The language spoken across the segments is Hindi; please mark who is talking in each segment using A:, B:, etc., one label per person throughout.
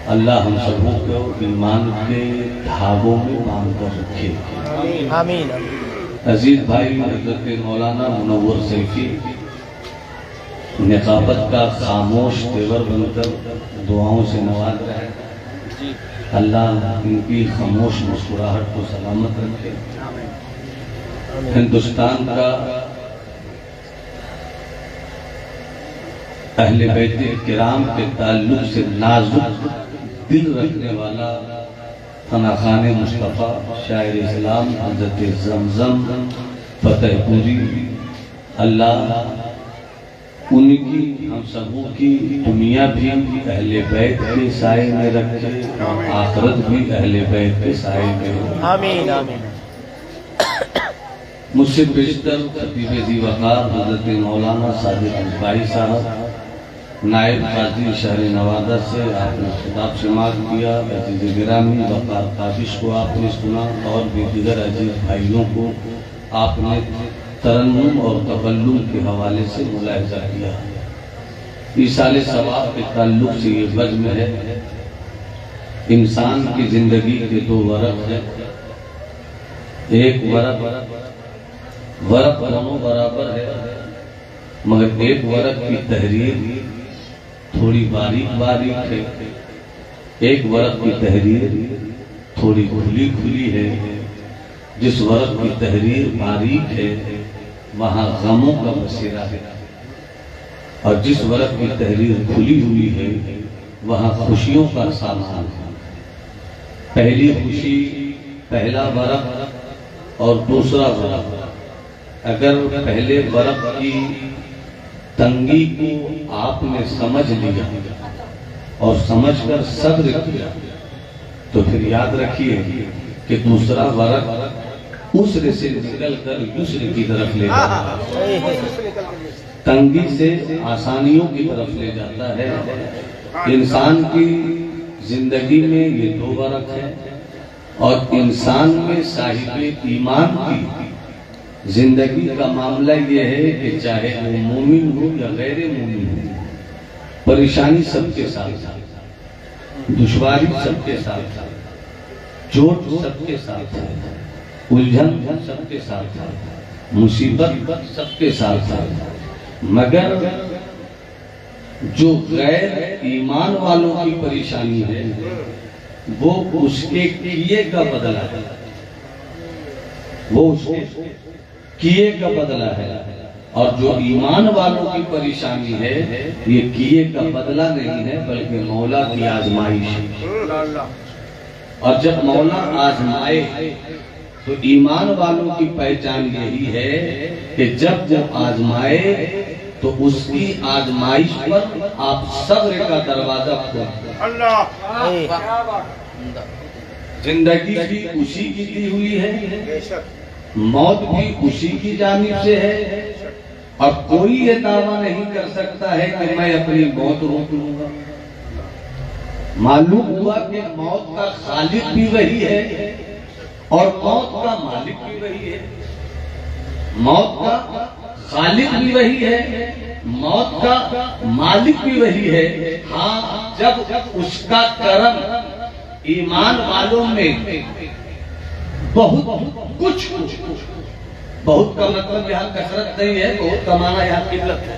A: अल्लाह हम सबों को ईमान के धागों में बांध कर रखे।
B: आमीन।
A: अजीज भाई हज़रत मौलाना मुनव्वर सैफी निकाबत का खामोश तेवर बनकर दुआओं से नवाज रहे। अल्लाह इनकी खामोश मुस्कुराहट को सलामत रखे। हिंदुस्तान का अहले बैत किराम के ताल्लुक से नाजुक दिल रखने वाला फना खाने मुस्तफ़ा शायर इस्लाम हज़रत ज़मज़म फतेहपुरी, अल्लाह उनकी हम सबों की दुनिया भी अहले बैत के साए में रखे, आखिरत भी अहले बैत के साए में।
B: आमीन आमीन।
A: मुझसे बेशतर खतीब ज़ी वक़ार हज़रत मौलाना सादिक अंसारी साहब नायब काजी शहर नवादा से आपने खिताब समाअत किया। अजीज़ गिरामी वक़ार काबिश को आपने सुना और भी दीगर अजीज भाइयों को आपने तरन्नुम और तबल्लुम के हवाले से मुलाहिज़ा किया। ईसाले सवाब के ताल्लुक से ये बज़्म है। इंसान की जिंदगी के दो वरक़ हैं। एक वरक़ दोनों बराबर है, मगर एक वरक़ की तहरीर थोड़ी बारीक बारीक है, एक वरक़ की तहरीर थोड़ी खुली खुली है। जिस वरक़ की तहरीर बारीक है वहाँ गमों का बसेरा है, और जिस वरक़ की तहरीर खुली हुई है वहाँ खुशियों का सामान है। पहली खुशी, पहला वरक़ और दूसरा वरक़। अगर पहले वरक़ की तंगी को आपने समझ लिया और समझकर सब्र किया तो फिर याद रखिए कि दूसरा वरक़ उसरे से निकलकर युस्र की तरफ ले जाता है, तंगी से आसानियों की तरफ ले जाता है। इंसान की जिंदगी में ये दो वरक़ है, और इंसान में साहिब ईमान की जिंदगी का मामला ये है कि चाहे वो मोमिन हो या गैर मोमिन हो, परेशानी सबके साथ, दुश्वारी सबके साथ, चोट सबके साथ, उलझन सबके साथ, मुसीबत सबके साथ, मगर जो गैर ईमान वालों की परेशानी है वो उसके किए का बदला है, वो उसके किए का बदला है। और जो ईमान वालों की परेशानी है ये किए का बदला नहीं है बल्कि मौला की आजमाइश है। और जब मौला आजमाए तो ईमान वालों की पहचान यही है कि जब जब आजमाए तो उसकी आजमाइश पर आप सब्र का दरवाजा खोलें। जिंदगी भी उसी की दी हुई है, मौत भी उसी की जानिब से है, और कोई ये दावा नहीं कर सकता है कि मैं अपनी मौत रोक लूंगा। मालूम हुआ कि मौत का खालिक भी वही है और मौत का मालिक भी वही है। मौत का खालिक भी वही है, मौत का मालिक भी वही है। हाँ, जब उसका करम ईमान वालों में बहुत का मतलब यहाँ कसरत नहीं है, बहुत कमाना यहाँ किल्लत है।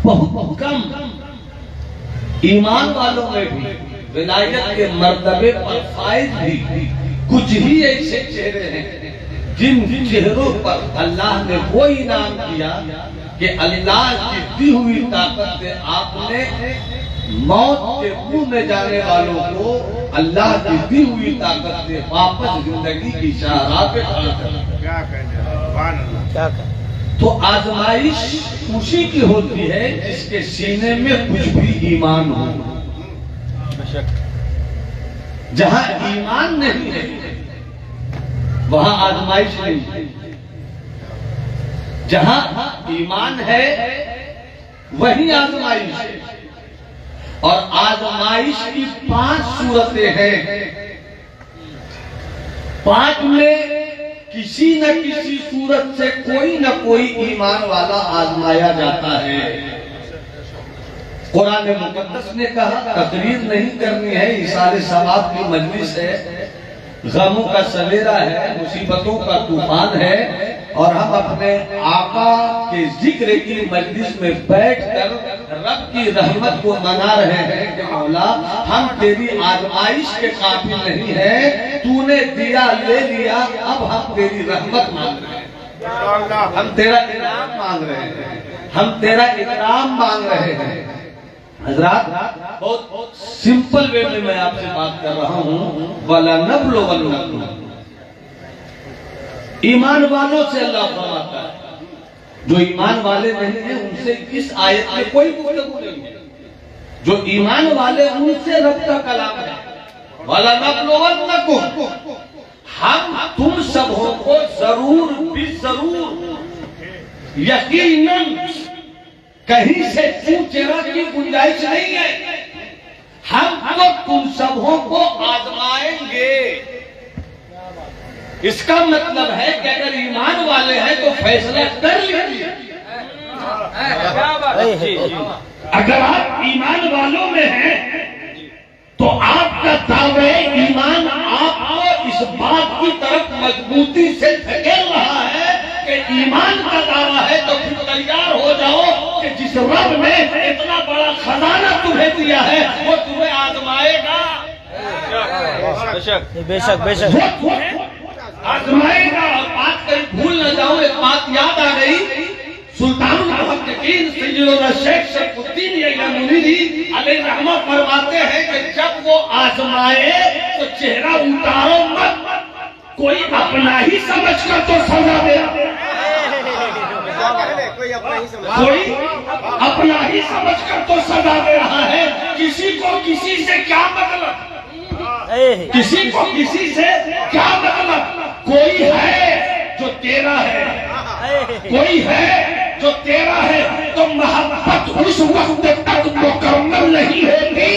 A: बहुत कम ईमान वालों में भी विलायत के मर्तबे पर फायद भी कुछ ही ऐसे चेहरे हैं जिन चेहरों पर अल्लाह ने वो इनाम दिया कि अल्लाह की दी हुई ताकत से आपने मौत के मुंह में जाने वालों को अल्लाह की दी हुई ताकत से वापस जिंदगी की शाहराह पे खड़ा कर। तो आजमाइश उसी की होती है जिसके सीने में कुछ भी ईमान हो। जहां ईमान नहीं है वहां आजमाइश नहीं है, जहां ईमान है वही आजमाइश है। और आजमाइश की 5 सूरतें हैं, 5 में किसी न किसी सूरत से कोई न कोई ईमान वाला आजमाया जाता है। कुरान मुकद्दस ने कहा तकरीर नहीं करनी है, इशारे सवाब की मजलिस है, गमों का सवेरा है, मुसीबतों का तूफान है, और हम अपने आका के जिक्र की मजलिस में बैठकर रब की रहमत को मना रहे हैं कि मौला हम तेरी आजमाइश के काबिल नहीं है, तूने दिया ले लिया, अब हम तेरी रहमत मांग रहे हैं, हम तेरा इनाम मांग रहे हैं, हम तेरा इनाम मांग रहे हैं। हजरात बहुत सिंपल वे में मैं आपसे बात कर रहा हूँ। वाला नबलो वल्लम, ईमान वालों से अल्लाह फरमाता है, जो ईमान वाले नहीं है उनसे इस आयत में कोई गुफ्तगू नहीं है, जो ईमान वाले उनसे रब का कलाम है। वाला नबलो वल्लम, हम तुम सबों को जरूर भी जरूर यकीनन कहीं से चूचेरा की गुंजाइश नहीं है, हम तो तुम सबों को आजमाएंगे। इसका मतलब है कि अगर ईमान वाले हैं तो फैसला कर लीजिए। अगर आप ईमान वालों में हैं तो आपका दावे ईमान आपको इस बात की तरफ मजबूती से धकेल रहा है कि ईमान का दावा है, तो फिर तैयार हो जाओ कि जिस रब ने इतना बड़ा खजाना तुम्हें दिया है वो तुम्हें आजमाएगा।
B: बेशक बेशक बेशक
A: आजमाएगा। और बात कहीं भूल न जाऊं, एक बात याद आ गई, सुल्तानुल मुहक्किकीन सय्यदुना शेख शरफुद्दीन यमनी अलैहिर्रहमह फरमाते हैं कि जब वो आजमाए तो चेहरा उतारो मत, कोई अपना ही समझकर तो सजा दे, कोई अपना ही समझकर तो सजा दे रहा है। किसी को किसी से क्या मतलब, किसी को किसी से क्या मतलब। कोई है जो तेरा है, कोई है जो तेरा है, तो मोहब्बत उस वक्त तक मुकम्मल नहीं होगी,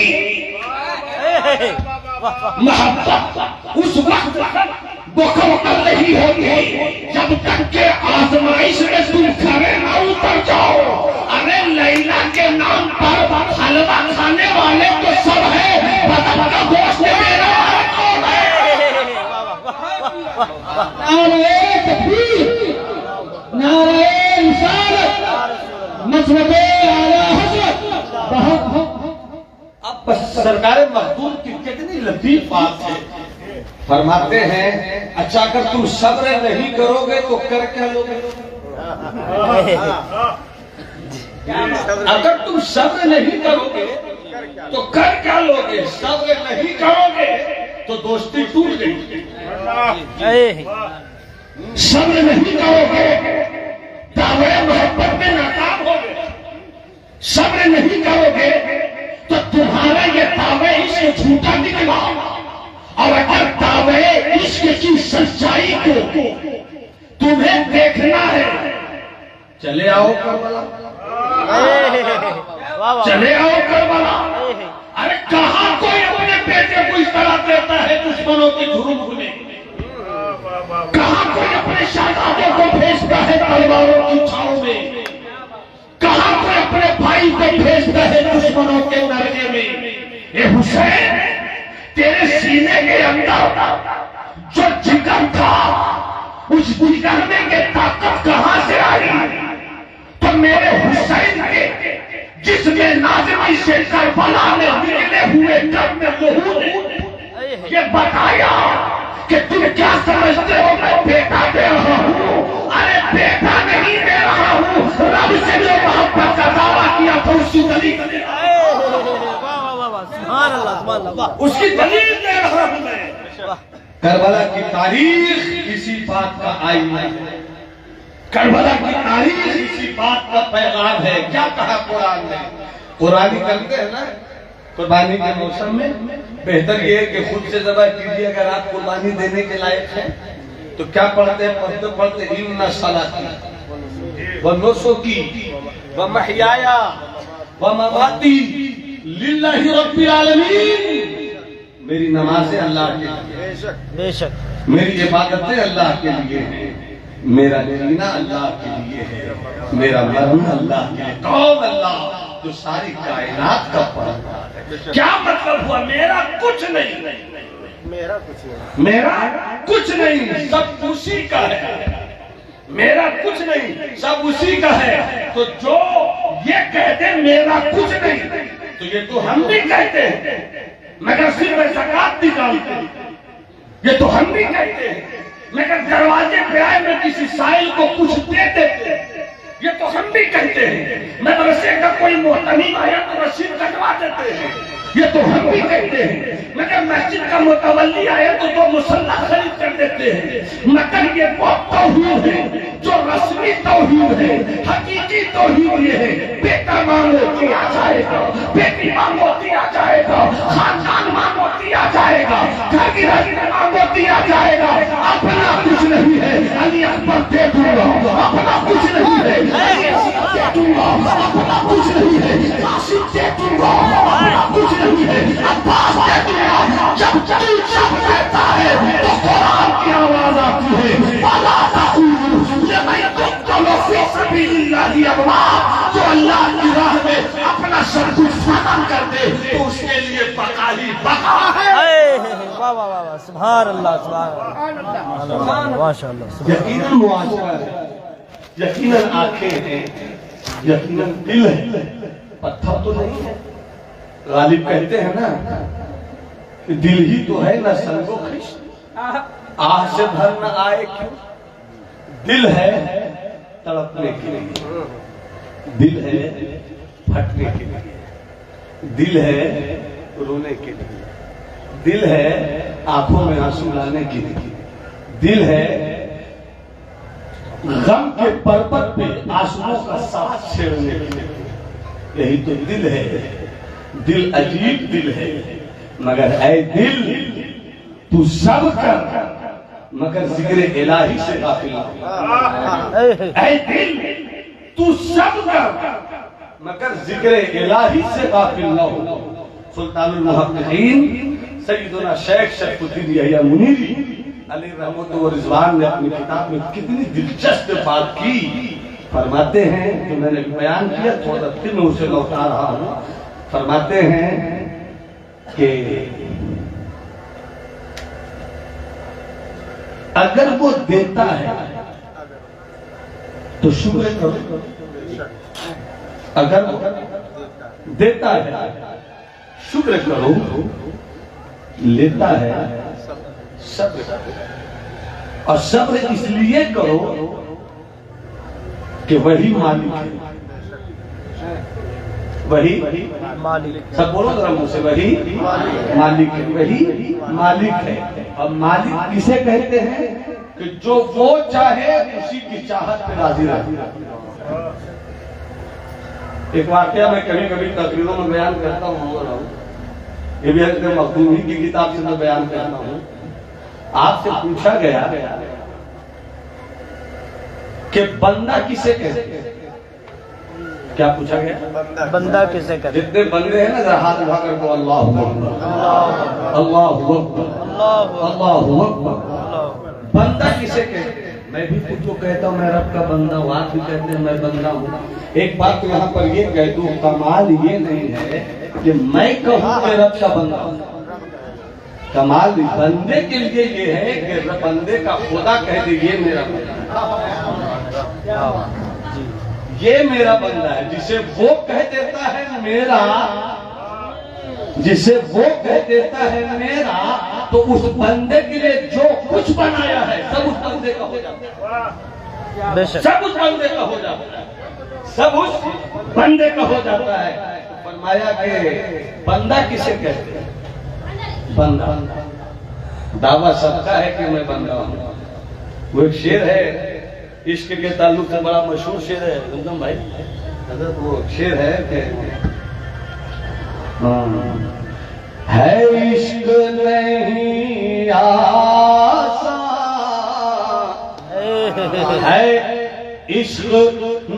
A: मोहब्बत उस वक्त मुकम्मल नहीं होगी जब तक के आजमाइश में तुम खड़े ना उतर जाओ। अरे लैला के नाम पर हलवा खाने वाले तो सब है, बदन का गोश्त दे रहा है कौन है? नारे तकबीर, नारे रिसालत, मसलबे आला हज़रत। अब बस सरकार मखदूम की कितनी लतीफ बात है। फरमाते हैं अच्छा अगर तुम सब्र नहीं करोगे तो कर क्या लोगे? अगर तुम सब्र नहीं करोगे तो कर क्या लोगे? सब्र नहीं करोगे तो दोस्ती टूट गई। सब्र नहीं करोगे दावे मोहब्बत में नाकाम होगे। सब्र नहीं करोगे तो तुम्हारा ये दावे इश्क झूठा निकला। और अगर दावे इश्क की सच्चाई को तुम्हें देखना है, चले आओ करबला, चले आओ करबला। अरे कहाँ कोई अपने बेटे को इस तरह देता है दुश्मनों की झुर्म में? कहाँ कोई अपने शहजादे को भेजता है तलवारों की छाव में? कहाँ कोई अपने भाई को भेजता है दुश्मनों के नरके में? ये हुसैन, तेरे सीने के अंदर जो जिगर था, उस जिगर में के ताकत कहाँ से आई? तो मेरे हुसैन के जिसमें नाज़िमी से करबला में निकले हुए दम में लोगों ने ये बताया कि तुम क्या समझते हो मैं बेटा दे रहा हूँ? अरे बेटा नहीं दे रहा हूँ, रब से जो मोहब्बत का दावा किया था उसकी दलील दे रहा हूँ, उसकी दलील दे रहा हूँ मैं। करबला की तारीख इसी बात का आईना है, करबला की तारीख इसी बात का पैगाम है। क्या कहा कुरान ने? कुर्बानी करते हैं ना, कुर्बानी के मौसम में बेहतर ये है कि खुद से ज़बह कीजिए। अगर आप कुर्बानी देने के लायक हैं तो क्या पढ़ते हैं? पढ़ते पढ़ते इन्ना सलाती व नुसुकी व महयाया व ममाती लिल्लाहि रब्बिल आलमीन। मेरी नमाजें अल्लाह के लिए,
B: बेशक
A: मेरी इबादतें अल्लाह के लिए है, मेरा जीना अल्लाह के लिए है, मेरा मरना अल्लाह के लिए। कौन अल्लाह?
B: जो सारी कायनात का परवरदिगार है। क्या मतलब हुआ? मेरा कुछ नहीं, मेरा कुछ नहीं, सब उसी का है। मेरा कुछ नहीं, सब उसी का है। तो जो ये कहते मेरा कुछ नहीं, तो ये तो हम भी कहते हैं, मगर सिर्फ ज़कात निकालते हैं। ये तो हम भी कहते हैं, मगर दरवाजे पे आए मैं किसी साइल को कुछ दे देते हैं। ये तो हम भी कहते हैं, मदरसे का कोई मोहतमिम आया तो रसीद कटवा देते हैं। ये तो हम भी कहते हैं, मगर मस्जिद का मुतवल्ली आया तो दो मुसल्ला खरीद कर देते हैं। मगर ये वो तौहीद है जो रस्मी तौहीद है, हकीकी तौहीद ये है, बेटा मांगो दिया जाएगा, बेटी मांगो दिया जाएगा, खानदान मांगो दिया जाएगा, घर की रस्में मांगो दिया जाएगा। अपना कुछ नहीं है, अली अकबर दे दूंगा। अपना कुछ नहीं है, अली अकबर दे दूंगा। अपना कुछ नहीं है, कासिम दे दूंगा। अपना कुछ नहीं है, अब्बास दे दूंगा। जब जब कहता है तो कुरान की आवाज आती है, वाला ताऊलू जो अल्लाह की राह में अपना सब कुछ खत्म कर दे तो उसके लिए बका ही बका है।
C: वाह वाह वाह, सुभान अल्लाह, सुभान अल्लाह, माशाअल्लाह।
B: यकीनन मुआशरा है, यकीनन आंखें हैं, यकीनन दिल है, पत्थर तो नहीं है। गालिब कहते हैं ना कि दिल ही तो है ना संगो खिश्त, आह से भर न आए क्यों। दिल है तड़पने के लिए, दिल है फटने के लिए, दिल है रोने के लिए, दिल है आंखों में आंसू लाने के लिए, दिल है गम के पर्वत पे आंसुओं का साथ छेड़ने के लिए। यही तो दिल है। दिल अजीब दिल है, मगर ऐ दिल तू सब कर मगर जिक्र इलाही से गाफिल ना। ऐ दिल तू सब कर मगर जिक्र इलाही से गाफिल ना हो। सुल्तानुल मुहक्किकीन सैयदना शेख शरफुद्दीन यहिया मुनीरी अली रहमत व रिजवान ने अपनी किताब में कितनी दिलचस्प बात की। फरमाते हैं, जो मैंने बयान किया थोड़ा फिर मैं उसे लौटा रहा हूँ। फरमाते हैं कि अगर वो देता है तो शुक्र करो, अगर वो देता है शुक्र करो, लेता है सब्र करो। और सब्र इसलिए करो कि वही मालिक है, वही
C: मालिक।
B: सब बोलो जरा मुझ से, वही मालिक है, वही मालिक है। अब मालिक किसे कहते हैं कि जो वो चाहे उसी की चाहत पे राजी रहे। एक वाकया मैं कभी कभी तकरीरों में बयान करता हूँ, ये भी मखदूमी की किताब से मैं बयान करता हूँ। आपसे पूछा गया कि बंदा किसे कहते हैं? क्या पूछा गया?
C: बंदा किसे कहते?
B: जितने बंदे हैं ना, जरा हाथ उठा कर को अल्लाह अल्लाह अल्लाह। बंदा किसे कहते हैं? मैं भी खुद को कहता हूँ मैं रब का बंदा हूँ, आप भी कहते हैं मैं बंदा हूँ। एक बात तो यहाँ पर ये कह दूं, कमाल ये नहीं है कि मैं कहूँ मैं रब का बंदा हूँ। कमाल बंदे के लिए ये है कि बंदे का खुदा कह दे ये मेरा बंदा, ये मेरा बंदा है। जिसे वो कह देता है मेरा, जिसे वो कह देता है मेरा, तो उस बंदे के लिए जो कुछ बनाया है सब उस बंदे का हो जाता है, सब उस बंदे का हो जाता है, सब उस बंदे का हो जाता है। फरमाया कि बंदा किसे कहते हैं? बंदा। दावा सबका है कि मैं बंदा हूँ। वो एक शेर है इश्क के ताल्लुक से, बड़ा मशहूर शेर है गंदम भाई। वो शेर है कि है इश्क नहीं आसान, है इश्क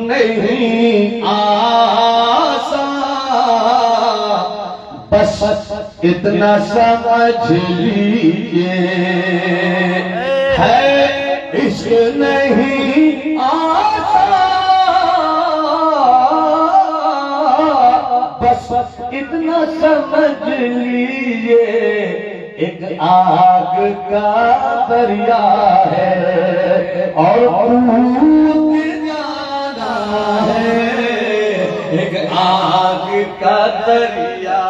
B: नहीं आसान, बस इतना समझ लीजिए, है इश्क नहीं आसान,
A: समझ लीजिए एक आग का दरिया है और कूद जाना है, एक आग का दरिया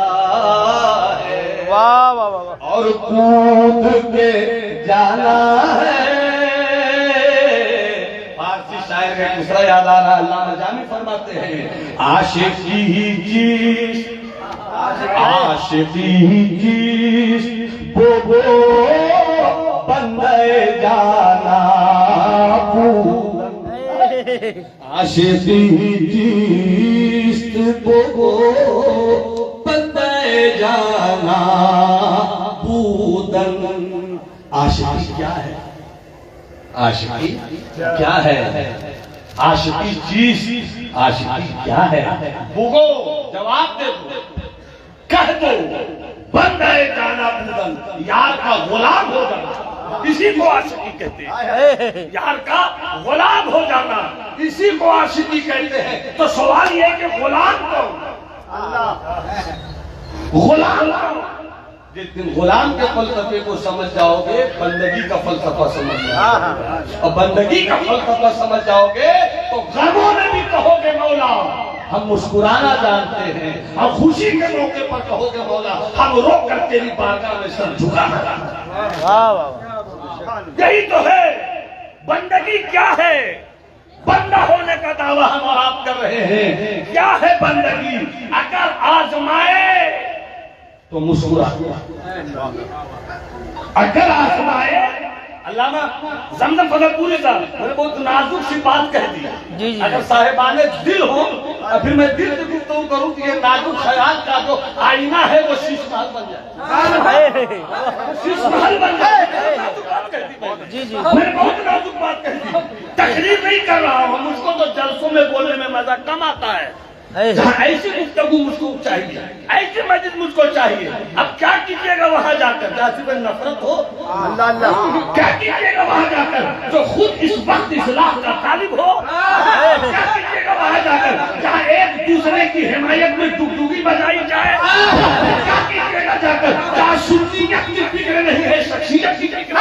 A: है।
C: वाह वाह वाह।
A: और कूद के जाना है। फारसी शायर का दूसरा याद आ रहा, अल्लामा जामी फरमाते हैं, आशिकी चीज वो बंदे जाना आशिकी चीज वो बंदे जाना बूदन। आशिकी क्या है? आशिकी क्या है? आशिकी चीज, आशिकी क्या है?
B: भूगो जवाब दे दो, कह दो, बंदे जाना बूदन, यार का गुलाम हो जाना, इसी को आशिकी कहते हैं। यार का गुलाम हो जाना, इसी को आशिकी कहते हैं। तो सवाल ये कि गुलाम कौन? गुलाम
A: जिस दिन गुलाम के फलसफे को समझ जाओगे, बंदगी का फलसफा समझ जाओगे। और बंदगी का फलसफा समझ जाओगे तो
B: गमों में भी कहोगे मौला,
A: हम मुस्कुराना जानते हैं।
B: हम खुशी के मौके पर कहोगे मौला, हम रोक कर तेरी बारगाह में सर झुकाना जानते हैं।
C: वाह वाह।
B: यही तो है बंदगी। क्या है? बंदा होने का दावा हम और आप कर रहे हैं। क्या है बंदगी? अगर आजमाए
A: तो मुस्कुरा,
B: अगर आजमाए। अल्लामा जमजम फजलपुरी साहब, मैंने बहुत नाजुक सी बात कह दी।
C: जी जी।
B: अगर साहिबाने दिल हो और फिर मैं दिल से गुफ्तगू करूं कि ये नाजुक ख्याल का जो आईना है वो शीश महल बन जाए, शीश महल बन जाए। नाजुक बात कह दी मैंने।
C: जी जी।
B: मैंने बहुत नाजुक बात कह दी। तकरीर नहीं कर रहा हूँ, मुझको तो जलसों में बोलने में मजा कम आता है। जहाँ ऐसी गुफ्तगू मुझको चाहिए, ऐसी मस्जिद मुझको चाहिए। अब क्या कीजिएगा वहां जाकर? जाति में नफरत हो, क्या कीजिएगा वहां जाकर? जो खुद इस वक्त इस्लाह का तालिब हो, क्या कीजिएगा वहां जाकर? जहाँ एक दूसरे की हिमायत में डुगडुगी बजाई जाए, क्या कीजिएगा जाकर? जहाँ सुन्नियत की फिक्र नहीं है, शख्सियत की फिक्र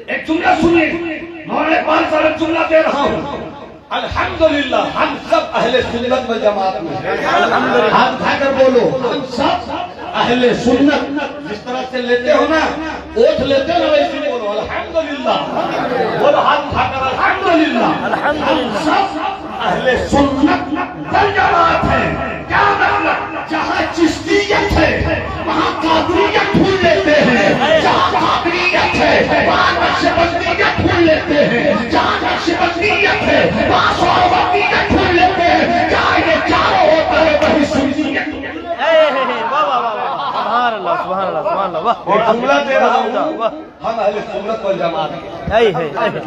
B: एक जुमला सुनिए, मौलाना पांच साल जुमला दे रहा हूँ। अल्हम्दुलिल्लाह हम सब अहले सुन्नत व जमात में, हाथ उठाकर बोलो, हम सब अहले सुन्नत। जिस तरह से लेते हो ना, ओठ लेते हो ना, वैसे बोलो अल्हम्दुलिल्लाह। बोलो हाथ उठाकर अल्हम्दुलिल्लाह। हम सब अहले सुन्नत व जमात है। क्या मतलब? जहाँ चिश्तियत है वहाँ कादरियत भूल लेते हैं, जहाँ कादरियत है वहाँ नक्शबंदियत भूल लेते हैं, जहाँ नक्शबंदियत है वहाँ सोहबतियत भूल लेते हैं। जहाँ ये चारों होता है वही सुन्नियत।
C: वाह वाह वाह। सुभान अल्लाह सुभान अल्लाह सुभान अल्लाह। वाह।
B: और जुमला दे रहा हूँ,
C: वाह।
B: हम अहले सुन्नत वल जमात
C: है।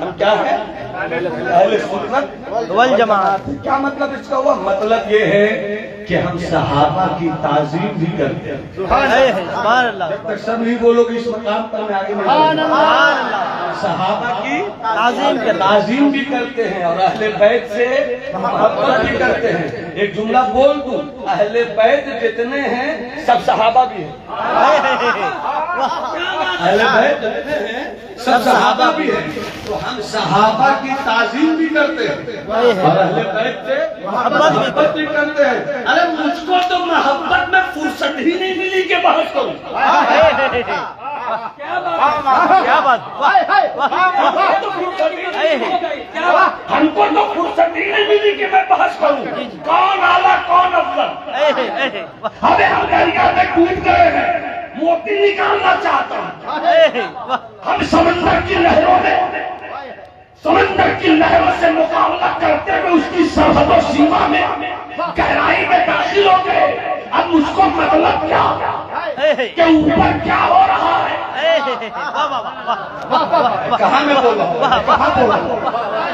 B: हम क्या है? अहले सुन्नत
C: वल जमात।
B: क्या मतलब इसका हुआ? मतलब ये है कि हम सहाबा की ताजीम भी करते हैं।
C: सुभान अल्लाह।
B: जब तक सब नहीं बोलोगे इस मकाम पर मैं आगे नहीं बढ़ूंगा। सहाबा की ताजीम भी करते हैं और अहले बैत से मोहब्बत भी करते हैं। एक जुमला बोल दूं, अहले बैत जितने हैं सब सहाबा भी हैं। अहले बैत जितने हैं सब सहाबा भी हैं। तो हम सहाबा की ताजीम भी करते हैं और अहले बैत से मोहब्बत भी करते हैं। अरे मुझको तो मोहब्बत में फुर्सत ही नहीं मिली कि बहस करूं।
C: क्या बात।
B: हमको तो फुर्सत ही नहीं मिली कि मैं बहस करूं कौन आला कौन अफजल। हमें हम दरिया में कूद गए हैं, मोती निकालना चाहता हूं। हम समंदर की लहरों में, समंदर की लहरों से मुकाबला करते हुए उसकी सरहदों सीमा में गहराई में दाखिल हो गए। अब मुझको मतलब क्या कि ऊपर क्या हो रहा है? कहाँ मैं बोला? कहाँ बोला?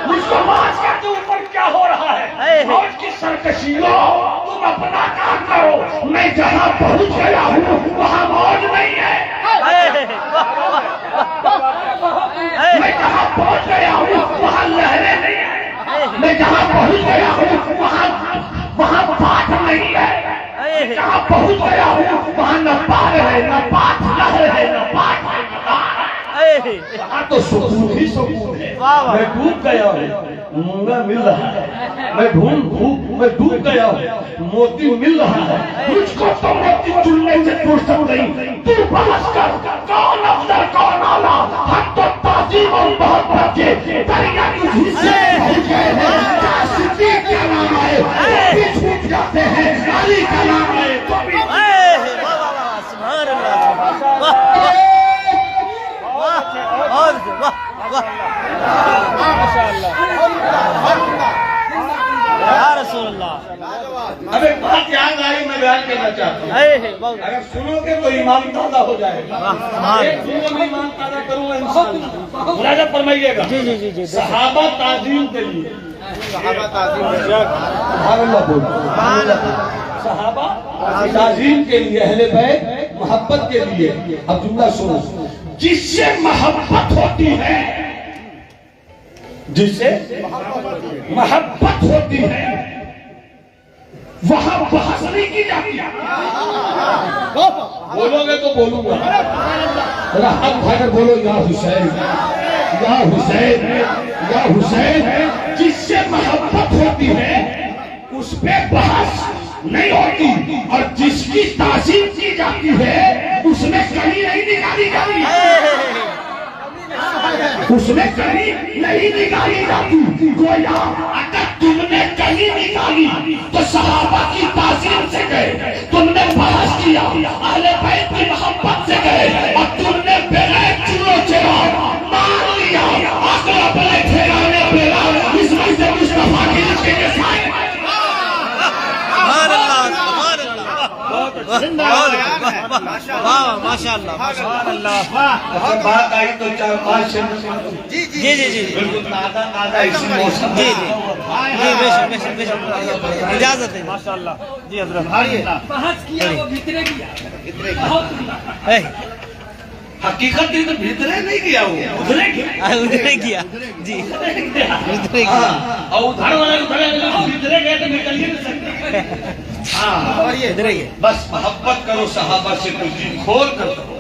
B: मुझको मार्च करके ऊपर क्या हो रहा है? मौत की सरकशियों तुम अपना काम करो। मैं जहाँ पहुँच गया हूँ वहाँ मौज नहीं है। मैं जहाँ पहुँच गया हूँ वहाँ लहरें नहीं है। मैं जहाँ पहुँच गया हूँ वहाँ पाठ नहीं है। जहाँ पहुँच गया हूँ वहाँ न पार है, न पाठ लहर है, न पाठ है, वहाँ तो सुकून ही सुकून है। मैं डूब गया हूँ, मूंगा मिल रहा है। मैं मैं डूब गया हूँ, मोती मिल रहा है। मुझको तो मोती चुनने से फुर्सत नहीं। तू बहस कर, कौन अफसर कौन आला, हम तो ताजीम और मोहब्बत के दरिया की हिस्से में पहुंच गए हैं। क्या सिद्दीक का नाम आए तो भी छूट जाते हैं, अली का नाम आए तो भी।
C: सुभान अल्लाह, या रसूल अल्लाह।
B: अब एक बात याद आई, मैं बयान करना चाहता हूँ। अगर सुनोगे तो ईमान ताज़ा हो जाएगा। एक सुनो में ईमान ताज़ा करूँगा इंशाअल्लाह। मुरादा फरमाइएगा।
C: जी जी जी जी।
B: सहाबा ताज़ीम के लिए, सहाबा ताज़ीम के लिए, अहले बैत मोहब्बत के लिए। अब जुमला सुनो, जिससे मोहब्बत होती है, जिससे मोहब्बत होती है वहां बहस नहीं की जाती। बोलोगे तो बोलूंगा, हाथ उठाकर बोलो या हुसैन, या हुसैन, या हुसैन। जिससे मोहब्बत होती है उस पे बहस नहीं होती, और जिसकी तासीर की जाती है उसमें कमी नहीं निकाली जाती, उसमें कमी नहीं निकाली जाती। गोया अगर तुमने कमी निकाली तो सहाबा की तासीर से गए, तुमने बहस किया अहले बैत की मोहब्बत से गए, और तुमने बगैर चूल्हो चढ़ाओ मान लिया अकल अपने ठेराने बेला इसमें से मुस्तफा की के साथ।
C: माशाअल्लाह माशाअल्लाह।
B: बात आई तो 4-5
C: जी जी जी जी
B: बिल्कुल ताज़ा इसी मौसम।
C: जी जी जी, बेशक बेशक बेशक, इजाजत है। माशाअल्लाह जी हजरत।
D: बहस किया वो भीतरे किया।
B: हकीकत तो भीतरे नहीं किया, वो उधरे किया,
C: उधरे किया जी, उधरे किया।
B: और उधर वाले भीतरे गए तो निकल ही नहीं सकते। हाँ,
C: इधर ही है।
B: बस मोहब्बत करो सहाबा से, कुछ दिल खोल कर करो।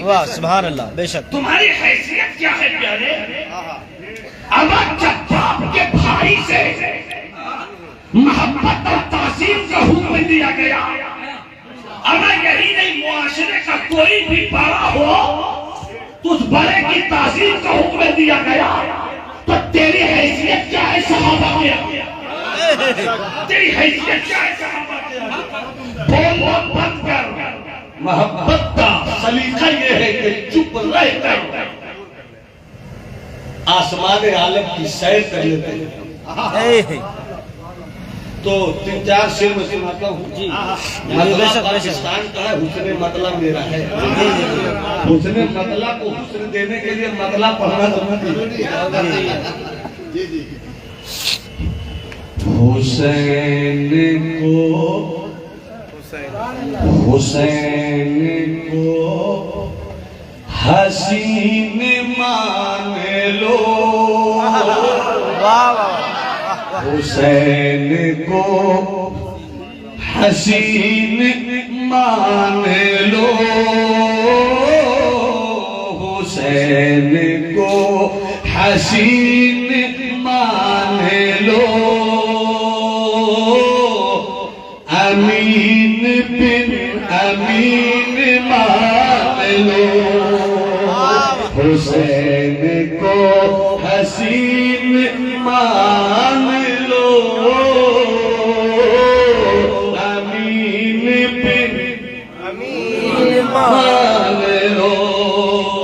C: वाह सुभान अल्लाह, बेशक।
B: तुम्हारी हैसियत क्या है प्यारे? अगर जब बाप के भाई से मोहब्बत और तासीम का हुक्म दिया गया, अगर यही नहीं मुआशरे का कोई भी बड़ा हो तो उस बड़े की तासीम का हुक्म दिया गया, तो तेरी हैसियत क्या है सहाबा के? तेरी हैसियत क्या है सहाबा के? बोलना बंद कर। मोहब्बत का सलीका ये है कि चुप रहकर आसमान आलम की सैर कर लेते हैं। तो 3-4 शेर में सुनाता हूँ जी। पाकिस्तान का है, हुस्न मतलब मेरा है। हुस्न मतलब को हुस्न देने के लिए मतलब पढ़ना जरूरी है। हुसैन को हसीन मान लो, हुसैन को हसीन मान लो, हुसैन को हसीन मान लो, अमीन बिन अमीन मान लो, हुसैन को हसीन मान लो, अमीन बिन अमीन मान लो।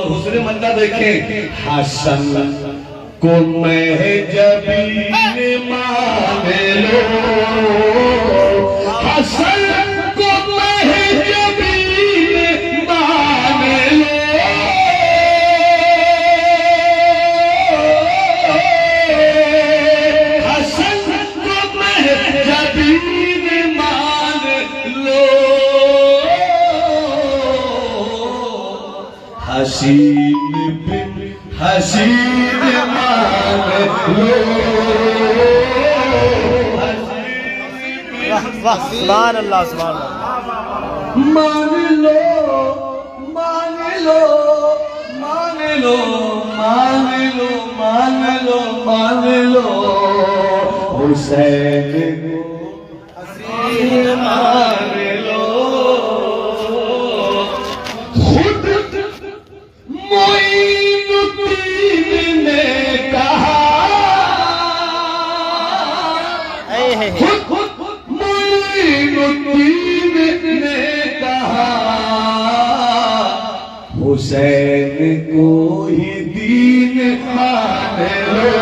B: दूसरे मंदा देखें, हसन को महजबीन मान लो, हसन को महजबीन मान लो, हसन को महजबीन मान हसीन बिन हसीन मान लो,
C: वाह सुभान अल्लाह सुभान अल्लाह।
B: मान लो मान लो मान लो मान लो मान लो मान लो, हुसैन को हसीन मान लो। खुद मोइनुद्दीन ने कहा, खुद मोइनुद्दीन ने कहा, हुसैन को ही दीन मान लो,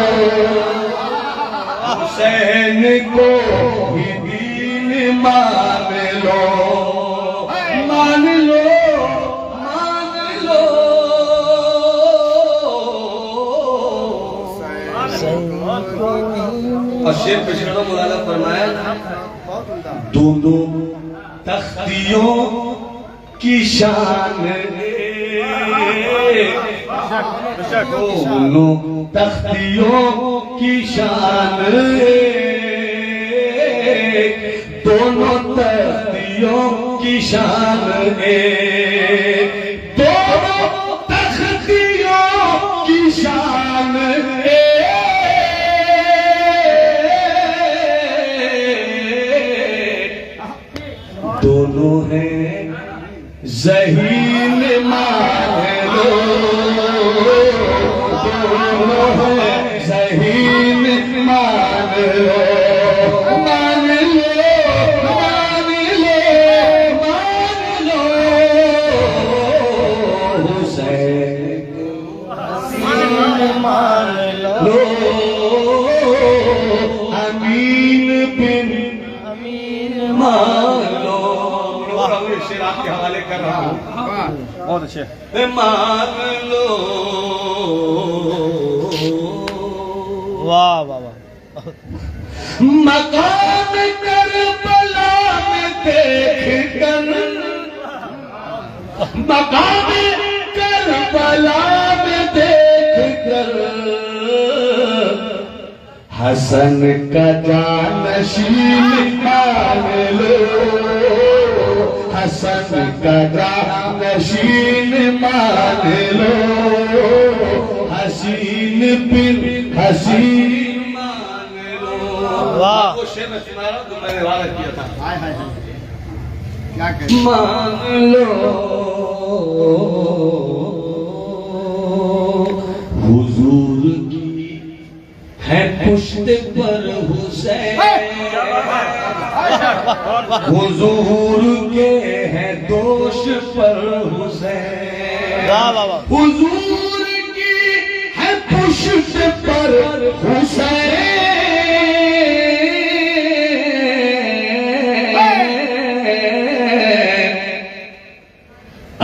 B: हुसैन को ही दीन मान लो, मान लो मान लो। और शेर पेशवा मौलाना फरमाया, दोनों तख्तियों की शान, दोनों तख्तियों की शान, दोनों तख्तियों की शान, दोनों तख्तियों की शान, दोनों हैं ज़हीन मान लो, दोनों हैं ज़हीन मान लो, मान लो मान लो मान लो, हुसैन हसीन मान लो, अमीन बिन अमीन मान लो। शेर आपके हवाले कर रहा हूँ,
C: बहुत अच्छे।
B: मान लो।
C: वाह वाह वाह।
B: मकाम करबला में देख कर, मकाम करबला में देख कर, हसन का जानशीन मान लो, हसन का जानशीन मान लो, हसीन बिन हसीन मान लो।
C: वाह।
B: वो शेर में सुना रहा हूं जो मैंने वादा किया था। मान लो हुजूर की है पुश्त पर हुसैन, हुजूर के हैं दोष पर हुसैन,
C: वाह वाह वाह।
B: हुजूर की है पुश्त पर हुसैन,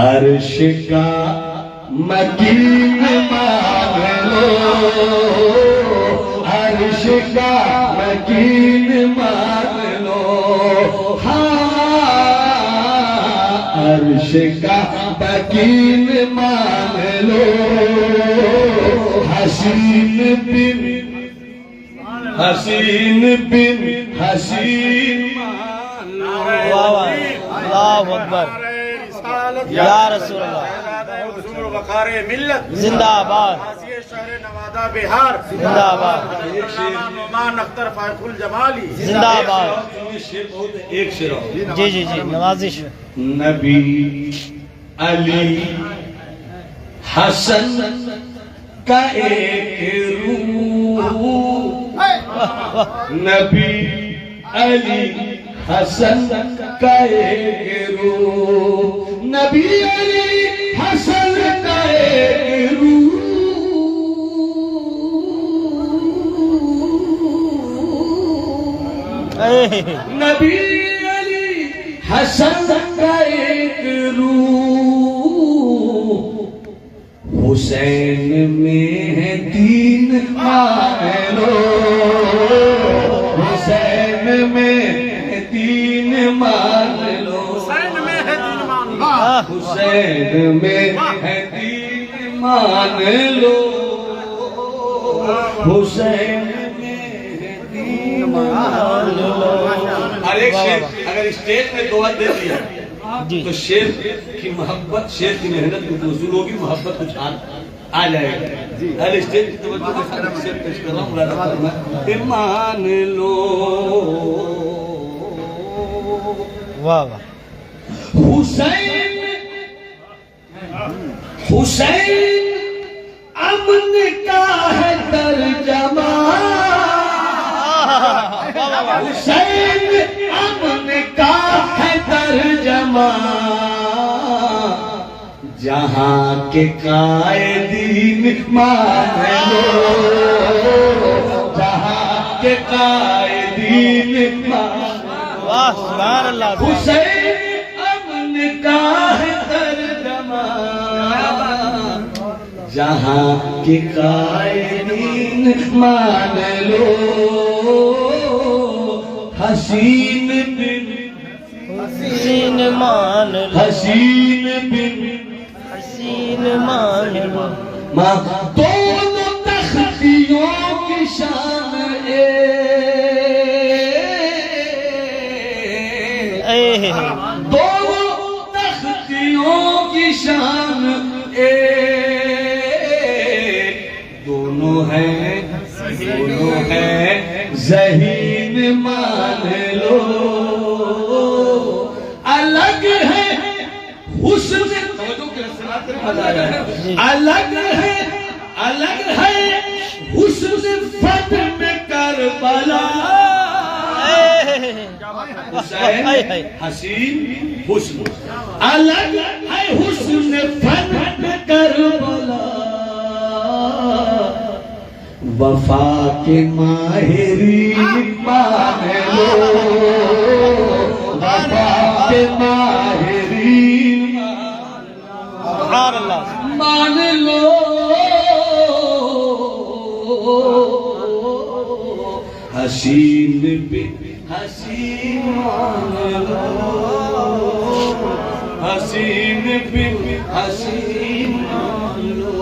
B: अर्श का मकीन मान लो, अर्श का मकीन मान लो, हाँ अर्श का मकीन मान लो, हसीन बिन हसीन बिन हसीन मान लो।
C: वाह वाह। अल्लाहु अकबर। या रसूल अल्लाह। जिंदाबाद
E: नवादा बिहार
C: जिंदाबाद
E: नुमान अख्तर फायकुल जमाली
C: जिंदाबाद।
B: एक शेर
C: जी जी जी नवाजिश।
B: नबी अली हसन का एक रूह, नबी अली हसन का एक रूह, नबी अली हसन का एक रूह, नबी अली हसन का एक रूह, हुसैन में है दीन मान लो, हुसैन में है दीन मान लो,
E: हुसैन में है दीन मान लो,
B: हुसैन में है दीन
A: मान लो हुसैन मेहदी मान लो। और एक शेर अगर स्टेज में दुआ दे दिया तो शेर की मोहब्बत, शेर की मेहनत कुछ वसूल होगी, मोहब्बत कुछ आ जाएगा। अरे स्टेज शेर पेश कर रहा हूँ, मान लो।
C: वाह वाह।
A: हुसैन हुसैन अमन का है तर्जमा, हुसैन अमन का है तर्जमा, जहां के कायदीन मान लो, जहां के कायदीन मान लो।
C: वाह सुभान अल्लाह।
A: हुसैन अमन का है तर्जमा, जहां के कायदीन मान लो। हसीन बिन
C: हसीन मान लो,
A: हसीन बिन
C: हसीन मान लो।
A: माँ दोनों तख्तियों की शान दोनों तख्तियों की शान दोनों हैं ज़हीन मान लो। अलग है हुस्न, अलग है हुस्न फन में करबला। हुसैन हसीन हुस्न, अलग है हुस्न फन में करबला। वफा के माहिरीन मान लो, वफा के माहिरीन
C: सुभान अल्लाह।
A: मान लो। हसीन बिन हसीन मान लो, हसीन बिन हसीन मान लो।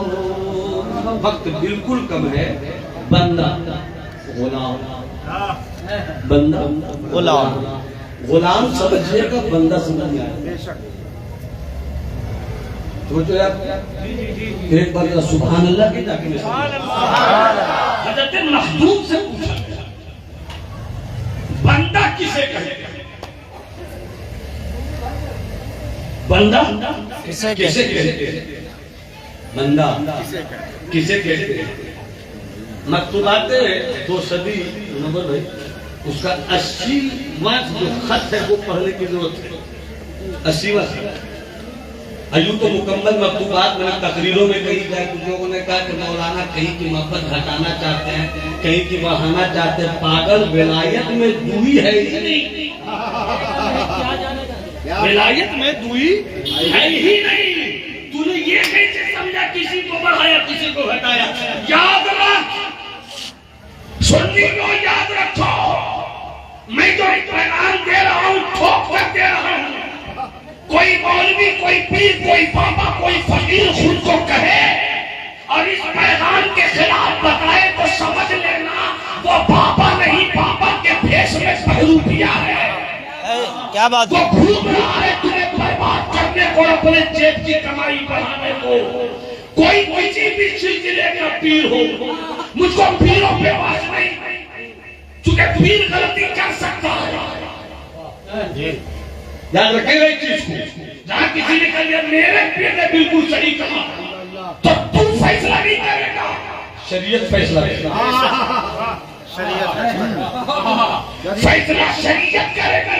A: वक्त बिल्कुल कम है। बंदा गुलाम, बंदा
C: गुलाम,
A: गुलाम समझिएगा, बंदा समझ में आएगा। तो जो एक बार सुभान अल्लाह की जाके हज़रत मखदूम से पूछा बंदा किसे कहेगा? बंदा
C: किसे
A: किसे कहते हैं? बंदा किसे कहते हैं? मकतूबात 2 सदी नंबर भाई, उसका 80वां जो खत है वो पढ़ने की जरूरत है। 80वां अयूं तो मुकम्मल मकतूबात मैंने तकरीरों में कही जाए, कुछ लोगों ने कहा कि मौलाना कहीं की मोहब्बत घटाना चाहते हैं, कहीं की बढ़ाना चाहते हैं। पागल, विलायत में दुई है ही नहीं, विलायत में दुई है ही नहीं। तूने ये कैसे समझा किसी को बढ़ाया किसी को घटाया? याद रख, सुन्नी को याद रखो, मैं जो पैगाम दे रहा हूँ ठोक कर दे रहा हूँ। कोई मौलवी, कोई पीर, कोई बाबा, कोई फकीर खुद को कहे और इस पैगाम के खिलाफ बताए तो समझ लेना वो बाबा नहीं, बाबा के भेष में पहलू दिया है।
C: क्या बात
A: वो भूख रहा है तुम्हें बर्बाद करने को, अपने जेब की कमाई बढ़ाने को। कोई किसी भी सिलसिले का पीर हो, मुझको पीरों पे वास नहीं, चूंकि पीर गलती कर सकता है। याद रखेगा इस चीज को। जहां किसी ने कह दिया मेरे पीर ने बिल्कुल सही कहा, तो तू फैसला नहीं करेगा, शरीयत फैसला करेगा। फैसला शरीयत करेगा।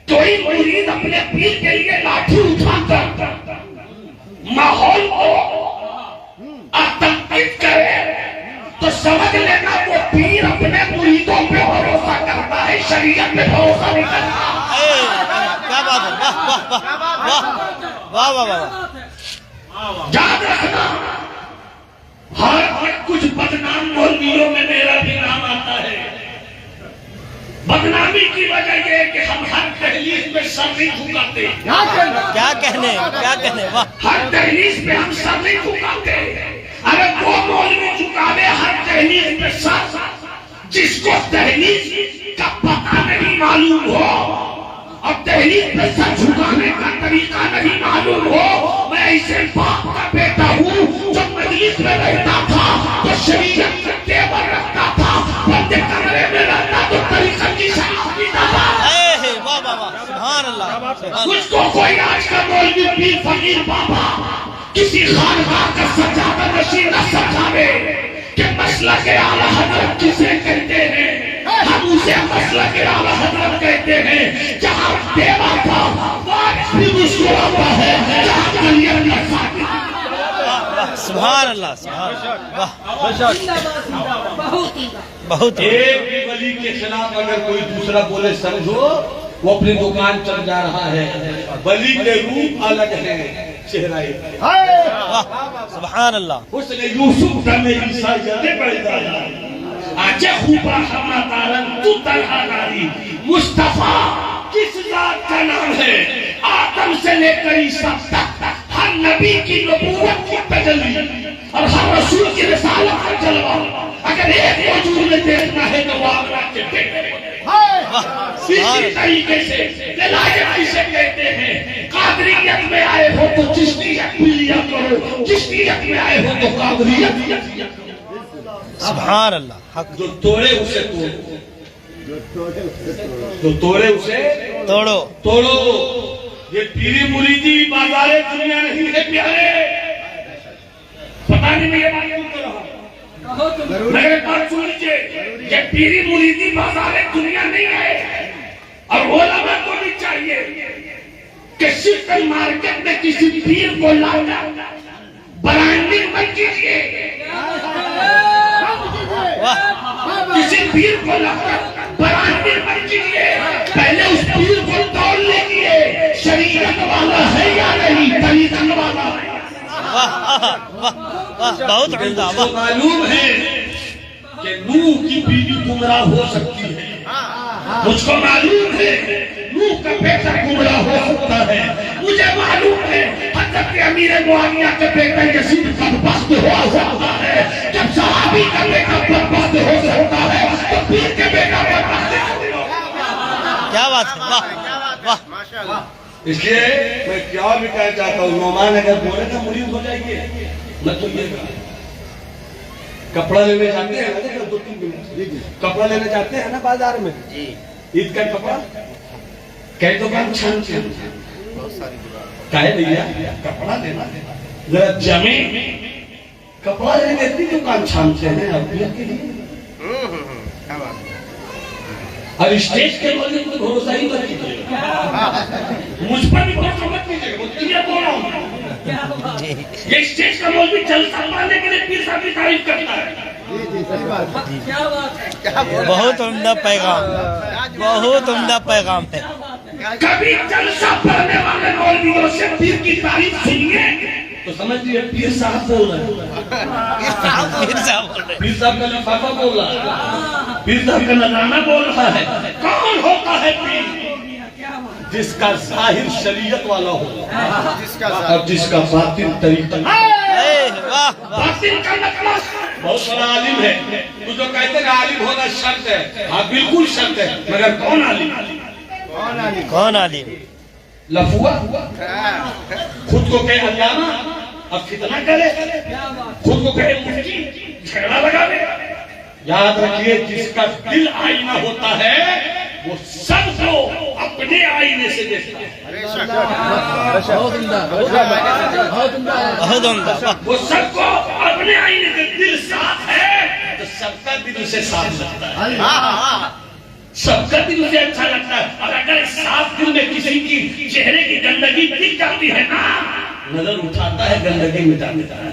A: कोई मुरीद अपने पीर के लिए लाठी उठाकर माहौल को आतंकित करे तो समझ लेना वो पीर अपने मुरीदों पे भरोसा करता है, शरीयत में भरोसा नहीं करता।
C: क्या बात है, वाह वाह वाह वाह।
A: याद रखना, हर कुछ बदनाम मौलवियों में मेरा भी नाम आता है।
B: बदनामी की वजह ये कि हम हर दहलीज में सर नहीं झुकाते।
C: क्या कहने वाह।
B: हर दहलीज पे हम सर नहीं झुकाते। अगर वो मौलवी झुकावे हर दहलीज पे सर, जिसको दहलीज का पता नहीं मालूम हो और दहलीज पे सर झुकाने का तरीका नहीं मालूम हो, मैं ऐसे बाप का बेटा हूँ जो मजलिस में रहता था तो शरीयत का तेवर रखता था, बंदे कमरे में रहता तो तरीका की शराब पीता था।
C: वाह वाह वाह, सुभान अल्लाह।
B: उसको कोई आज का मौलवी पीर फकीर बाबा किसी खानकाह का सज्जादा नशीन न समझावे कि मसला के आला हजरत किसे कहते हैं। हम उसे मसला के आला हजरत कहते हैं जहाँ देवा था बारिश भी मुस्कुराता है, जहाँ कलियर का साथ।
C: सुभान अल्लाह, सुभान वाह। बहुत
A: एक भी वली के खिलाफ अगर कोई दूसरा बोले समझो वो अपनी दुकान चल जा रहा है। वली के रूप अलग है, चेहरा एक है।
C: वाह, सुभान अल्लाह।
B: उसने यूसुफ का में ईसा जाने पड़ता है। आजा खूबा हमा तारन तू तलहारी मुस्तफा किस जात का नाम है। आदम से लेकर ईसा तक हर नबी की नबूवत की तजल्ली और हर रसूल की रिसालत का जलवा अगर एक वजूद में देखना है तो वो आगरा के देखते हैं। इसी तरीके से विलायत किसे कहते हैं। कादरियत में आए हो तो चिश्तियत भी लिया करो, चिश्तियत में आए हो तो कादरियत।
C: सुभान अल्लाह। हक
A: जो तोड़े उसे तोड़ो, जो तोड़े उसे
C: तोड़ो
A: तोड़ो। ये पीरी मुरीदी बाजारे दुनिया नहीं है प्यारे। पता नहीं मैं ये बात क्यों कर रहा हूं, मेरे बात सुन लीजिए। ये पीरी मुरीदी बाजारे दुनिया नहीं है और ओलमा को भी चाहिए कि सिर्फ मार्केट में किसी पीर को लाना ब्रांडिंग मत कीजिए। किसी पीर को लाकर ब्रांडिंग मत कीजिए। पहले उस पीर को तोड़ लीजिए, शरीयत वाला है या नहीं, तरीकत वाला है।
C: बहुत उम्दा। वाह,
A: मालूम है कि नूह की बीवी गुमराह हो सकती है। मुझको मालूम है नूह का बेटा गुमराह हो सकता है। मुझे मालूम है हज़रत अमीर मुआविया के बेटा यजीद बदबख्त हो सकता है। जब सहाबी का बेटा बदबख्त हो सकता है तो पीर के बेटा बदबख्त हो।
C: क्या बात है। वाह वाह।
A: इसलिए मैं क्या भी कहना चाहता हूँ, नौमान अगर बोले तो मुरीद हो जाएगी। मैं तो ये कपड़ा लेने जाते हैं ना, 2-3 दिन कपड़ा लेने जाते हैं ना बाजार में, ईद का कपड़ा कई दुकान छानते हैं। कहे भैया कपड़ा लेना जरा जमे, कपड़ा लेने इतनी दुकान छानते हैं अभिया के लिए। और स्टेज के लोगों को भरोसा ही मत कीजिएगा, मुझ पर भी भरोसा मत कीजिएगा। मुझे बोल रहा हूँ ये स्टेज का मौलवी जलसा पाने के लिए पीर साहब की तारीफ करता है।
C: बहुत उम्दा पैगाम, बहुत उम्दा पैगाम है।
B: कभी जलसा पढ़ने वाले मौलवियों से पीर की तारीफ सुनिए तो समझिए पीर साहब बोल रहे हैं। पीर साहब का लिफाफा बोल रहा है, पीर साहब का नजराना बोल रहा है। कौन होता है पीर? जिसका जाहिर शरीयत वाला हो और जिसका बातिन तरीका। बातिन का मतलब बहुत बड़ा आलिम है। तू जो कहते हैं आलिम होना शर्त है, हाँ बिल्कुल शर्त है, मगर कौन आलिम?
C: कौन आलिम?
B: लफुआ खुद को कहे अल्लामा अब कितना करे, खुद को कहे मुफ्ती, झगड़ा लगावे। याद रखिए जिसका दिल आईना होता है वो सबको अपने आईने से देखता है।
C: बहुत उम्दा।
B: वो सबको अपने आईने से, दिल साफ है तो सबका दिल उसे साफ लगता है, सबका दिल उसे अच्छा लगता है। और अगर साफ दिल में किसी की चेहरे की गंदगी दिख जाती है ना, नजर उठाता है गंदगी मिटा देता है,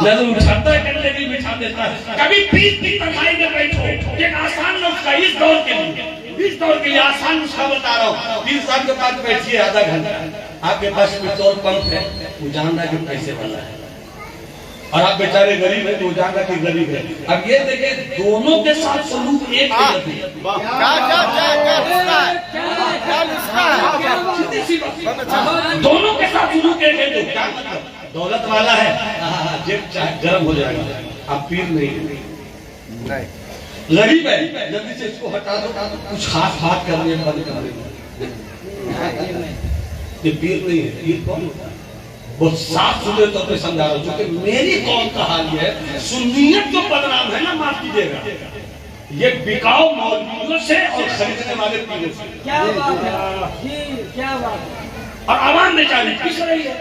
B: नजर उठाता है गंदगी मिटा देता है। कभी पीठ की तन्हाई में बैठो, एक आसान नुस्खा इस दौर के लिए आसान नुस्खा बता रहा हूँ। पीर साहब के पास बैठिए आधा घंटा, आपके पास पेट्रोल पंप है, वो जान रहा है कि पैसे वाला है, और आप बेचारे गरीब है तो जाना कि गरीब है। अब ये देखिए दोनों के साथ सलूक एक है। दोनों के साथ सलूक एक है। तो क्या मतलब दौलत वाला है जेब गर्म हो जाएगा, आप पीर नहीं। गरीब है जल्दी से इसको हटा दो, कुछ हाथ करने बंद कर दे। ये पीर नहीं है। पीर कौन होता है? वो साफ सुथरे तौर पर समझा रहा हूं, क्योंकि मेरी कौम का हाल ये है, सुन्नियत जो बदनाम है ना, माफ कीजिएगा, ये बिकाऊ मौलवियों से और खरीदने वाले पीरों से।
D: क्या बात है जी, क्या बात है।
B: और आवाम बेचारी पिस रही है,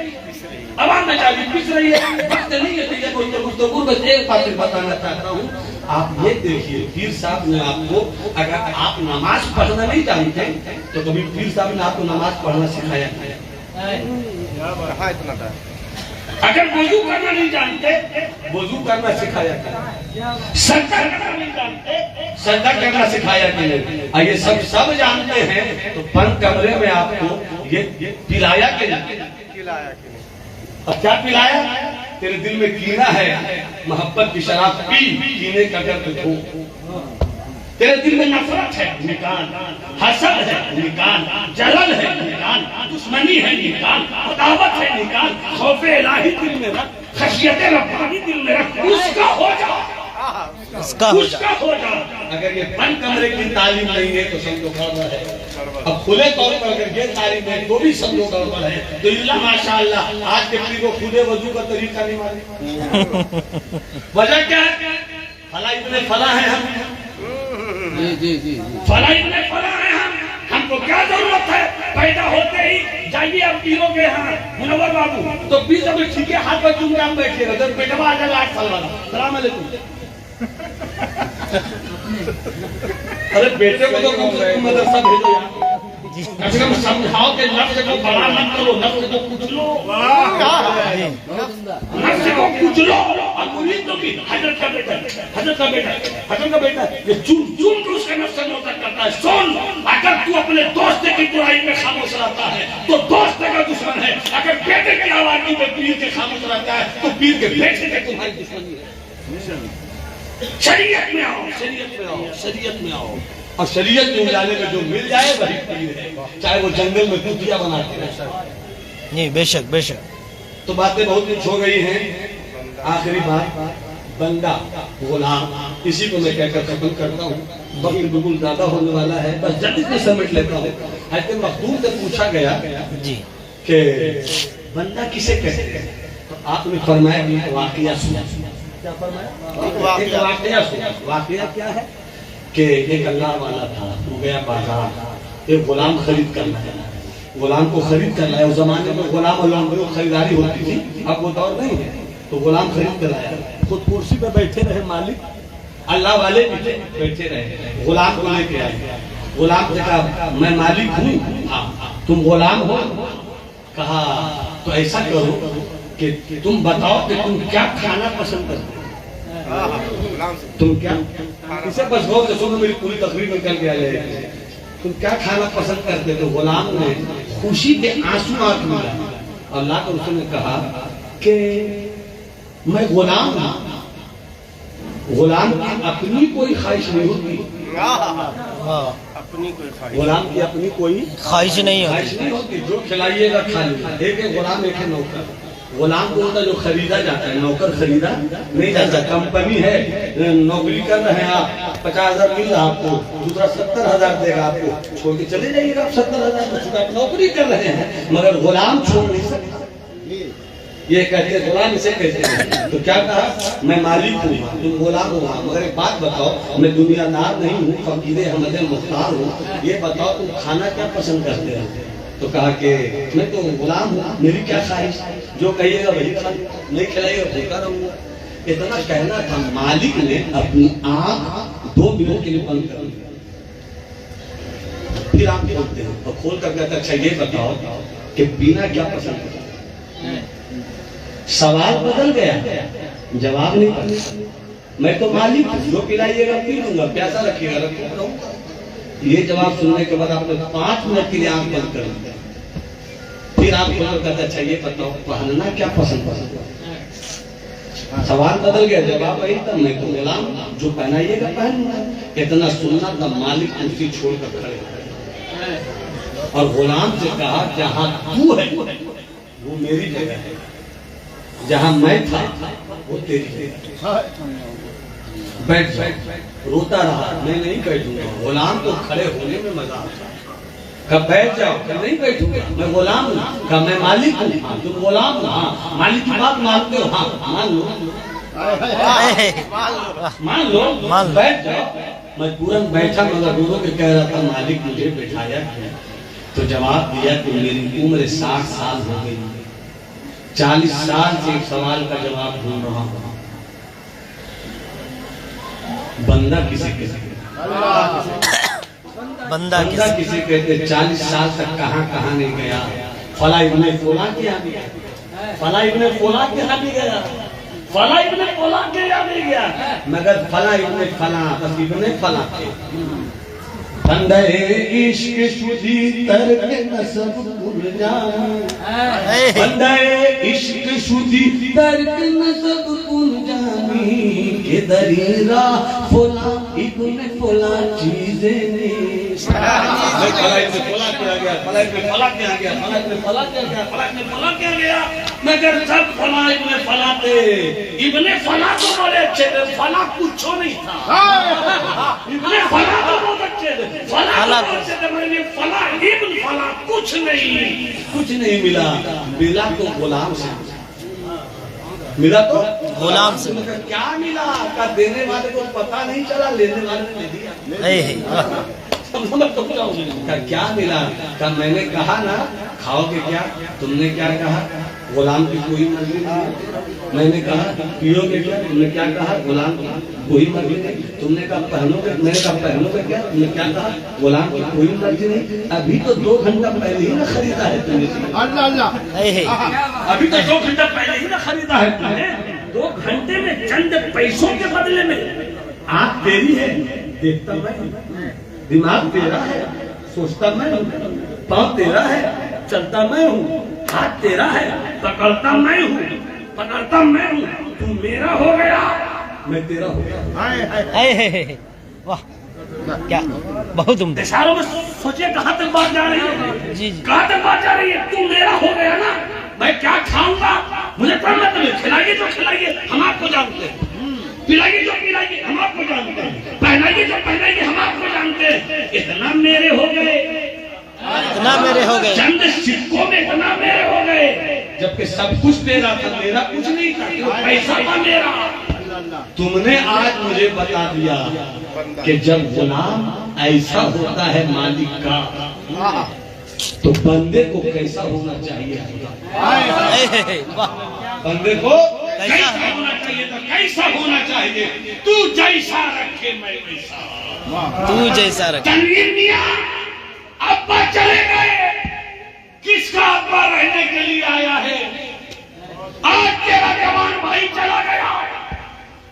B: आवाम बेचारी पिस रही है। वक्त नहीं है तो कोई गुफ्तगू बस एक बात बताना चाहता हूँ। आप ये देखिए पीर साहब ने आपको, अगर आप नमाज पढ़ना नहीं जानते तो कभी पीर साहब ने आपको नमाज पढ़ना सिखाया नहीं। अगर वजू करना नहीं जानते, वजू करना सिखाया क्या? सजदा करना नहीं जानते, सजदा करना सिखाया कि नहीं? ये सब जानते हैं तो बंद कमरे में आपको ये पिलाया कि नहीं? अब क्या पिलाया? तेरे दिल में कीना है, मोहब्बत की शराब पी, कीने का दर्द खो। तेरे दिल में नफरत है, निकाल। हसद है, निकाल। जलन है, निकाल। दुश्मनी है, निकाल। अदावत है, निकाल। खौफे इलाही दिल में रख, खशियते रब्बानी दिल में रख, उसका हो जा, उसका हो जा। अगर ये बंद कमरे की तालीम नहीं है तो समझो गड़बड़ है। अब खुले तौर पर अगर ये तालीम है तो भी समझो गड़बड़ है। तो इल्ला माशाअल्लाह आज के पीर को खुदे वजू का तरीका नहीं मालूम। वजह क्या है? फला इतने फला है हम, जी फला इतने फला है हमको क्या जरूरत है? पैदा होते ही जाइए आप पीरों के यहाँ, मुनव्वर बाबू तो पीर जब ठीक है हाथ पर चूम के हम बैठिएगा, जब बेटवा आ जाएगा 8 साल वाला, सलाम अलैकुम। अरे बेटे को तो मदरसा भेजो यार, कम से कम समझाओ कि नफ्स को बड़ा मत करो, नफ्स को कुछ लो, नफ्स को कुछ लो। और मुरीद तो भी हजरत का बेटा ये चूम के उसका नफ्स नौकर करता है। सुन, अगर तू अपने दोस्त की बुराई में खामोश रहता है तो दोस्त का दुश्मन है। अगर बेटे की आवाज़ी में पीर के खामोश रहता है तो पीर के बेटे के तुम्हारी दुश्मनी है। शरीयत में आओ, शरीयत में आओ, शरीयत में आओ। और शरीयत में जाने में जो मिल जाए वही पीर है, चाहे वो जंगल में कुतिया बनाते हैं।
C: नहीं, बेशक बेशक।
B: तो बातें बहुत कुछ हो गई हैं। आखिरी बात, बंदा गुलाम, इसी को मैं कहकर खत्म करता हूँ। वक्त बिल्कुल ज्यादा होने वाला है, बस जल्दी से समेट लेता हूँ। हाकिम मखदूम से पूछा गया जी कि बंदा किसे कहते हैं, तो आपने फरमाया वाकया सुना। क्या फरमाया? एक वाकया सुना। वाकया क्या है कि एक अल्लाह वाला था, वो गया बाजार, एक गुलाम खरीद करना है, गुलाम को खरीद करना है। उस जमाने में गुलाम और खरीदारी होती थी, अब वो दौर नहीं है। तो गुलाम खरीद कर लाया, खुद कुर्सी पे बैठे रहे मालिक, अल्लाह वाले भी बैठे रहे, गुलाम को लेके आए। गुलाम ने कहा मैं मालिक हूँ, हाँ तुम गुलाम हो। कहा तो ऐसा करो कि तुम बताओ कि तुम क्या खाना पसंद करते हो। तुम क्या, इसे बस गौर से सुनो, मेरी पूरी तकरीर में करके आ जाएगी। तुम क्या खाना पसंद करते हो? तो गुलाम ने खुशी के आंसू आंख में अल्लाह को उसने कहा कि मैं गुलाम हूं, गुलाम की अपनी कोई ख्वाहिश नहीं होती, गुलाम की अपनी कोई
C: ख्वाहिश नहीं
B: होती। जो खिलाइएगा खा लीजिए। एक गुलाम एक है नौकर। गुलाम को होता जो खरीदा जाता है, नौकर खरीदा नहीं जाता। कंपनी है, नौकरी कर रहे हैं आप, 50,000 मिल रहा आपको, दूसरा 70,000 देगा आपको, छोड़ के चले जाइएगा आप 70,000 नौकरी कर रहे हैं, मगर गुलाम छोड़ नहीं सकते। ये कहते गुलाम इसे कहते हैं। तो क्या कहा, मैं मालिक हूँ, तुम गुलाम हो। मगर एक बात बताओ, मैं दुनियादार नहीं हूँ, फकीर अहमद मुख्तार हूँ, ये बताओ तुम खाना क्या पसंद करते हो? तो कहा कि मैं तो गुलाम हूँ, मेरी क्या ख्वाहिश, जो कहिएगा वही खा, नहीं खिलाइएगा भूखा रहूंगा। इतना कहना था, मालिक ने अपनी आंख 2 मिनट के लिए बंद कर दी। फिर आप खोलते हैं और खोल कर कहते अच्छा ये बताओ कि पीना क्या पसंद करते? सवाल बदल गया, जवाब नहीं पड़ा। मैं तो मालिक हूँ, जो पिलाइएगा पी लूंगा, प्यासा रखिएगा रखूंगा। ये जवाब सुनने के बाद आपने 5 मिनट के लिए आंख बंद कर दी। फिर आप कहते अच्छा ये बताओ पहनना क्या पसंद
A: सवाल बदल गया, जवाब वही था, मैं तो गुलाम, जो पहनाइएगा पहनूंगा। इतना सुनना तब मालिक कुर्सी छोड़कर खड़े हो गए और गुलाम से कहा जहां तू है वो मेरी जगह है, जहां मैं था वो तेरी जगह। बैठ बैठ रोता रहा, मैं नहीं बैठूंगा। गुलाम को खड़े होने में मजा आता है। कब बैठ जाओ, कब नहीं बैठूंगा, मैं गुलाम हूँ। कब मैं मालिक हूँ, हाँ तुम गुलाम हो, हाँ मालिक की बात मानते हो, हाँ मान लो मान लो, बैठ जाओ। मजबूरन बैठा, मगर रो के कह रहा था मालिक मुझे बैठाया क्यों? तो जवाब दिया कि मेरी उम्र 60 साल हो गई, 40 साल से एक सवाल का जवाब ढूंढ रहा हूँ। बंदा किसे कहते, बंदा किसे कहते? 40 साल तक कहाँ नहीं गया। फला इब्ने फला के यहाँ गया, फला इब्ने फला के यहाँ भी गया, फला इब्ने फला के यहाँ भी गया, मगर फला इब्ने फला बस इब्ने फला थे। बंदे इश्क शुदी तरक नसब भूल जानी, बंदे इश्क शुदी तरक नसब भूल जानी, के दरीरा फला इब्ने फला चीजें ने। फला इब्ने फला किया गया, फला इब्ने फला किया गया, फला इब्ने फला किया गया, फला इब्ने फला किया गया, मगर सब फला इब्ने फला थे। इब्ने फला तो बड़े अच्छे थे, फला कुछ नहीं था। इब्ने फला तो बहुत अच्छे थे, फला इब्न फला कुछ नहीं मिला। मिला तो गुलाम से, मिला तो गुलाम से। क्या मिला का देने वाले को पता नहीं चला, लेने वाले ने ले दिया। क्या मिला का मैंने कहा ना खाओगे क्या, तुमने क्या कहा गुलाम की कोई मर्जी नहीं। मैंने कहा पियोगे क्या, तुमने क्या कहा गुलाम की कोई मर्जी नहीं। तुमने कहा पहनोगे, मैंने कहा पहनोगे क्या, तुमने क्या कहा गुलाम की कोई मर्जी नहीं। अभी तो 2 घंटा पहले ही ना खरीदा है तुमने। अल्लाह, अभी तो 2 घंटा पहले ही ना खरीदा है तुमने। 2 घंटे में चंद पैसों के बदले में आँख तेरी है, देखता मैं, दिमाग तेरा है, सोचता मैं हूँ, पाँव तेरा है, चलता मैं हूँ, हाथ तेरा है, पकड़ता मैं हूँ, पकड़ता मैं हूँ। तू मेरा हो गया, मैं तेरा हो गया।
C: वाह क्या बहुत उम्दा।
A: इशारों में सोचिए कहाँ तक बात जा रही है,
C: जी
A: कहाँ तक बात जा रही है। तू मेरा हो गया ना, मैं क्या खाऊंगा मुझे क्या मतलब, खिलाइए जो खिलाइए हम आपको जानते हैं, पिलाइए जो पिलाइए हम आपको जानते हैं, पहनाइए जो पहनाइए हम आपको जानते हैं। इतना मेरे हो गए,
C: इतना मेरे हो गए,
A: चंद सिक्कों में इतना मेरे हो गए, जबकि सब कुछ मेरा था, मेरा कुछ नहीं था, पैसा था मेरा। तुमने आज मुझे बता दिया कि जब गुलाम ऐसा होता है मालिक का, तो बंदे को कैसा होना चाहिए। बंदे को कैसा होना चाहिए, तो कैसा होना चाहिए, तू जैसा रखे मैं वैसा,
C: तू जैसा रखे।
A: तनवीर मियां अब्बा चले गए, किसका अब्बा रहने के लिए आया है। आज तेरा जवान भाई चला गया,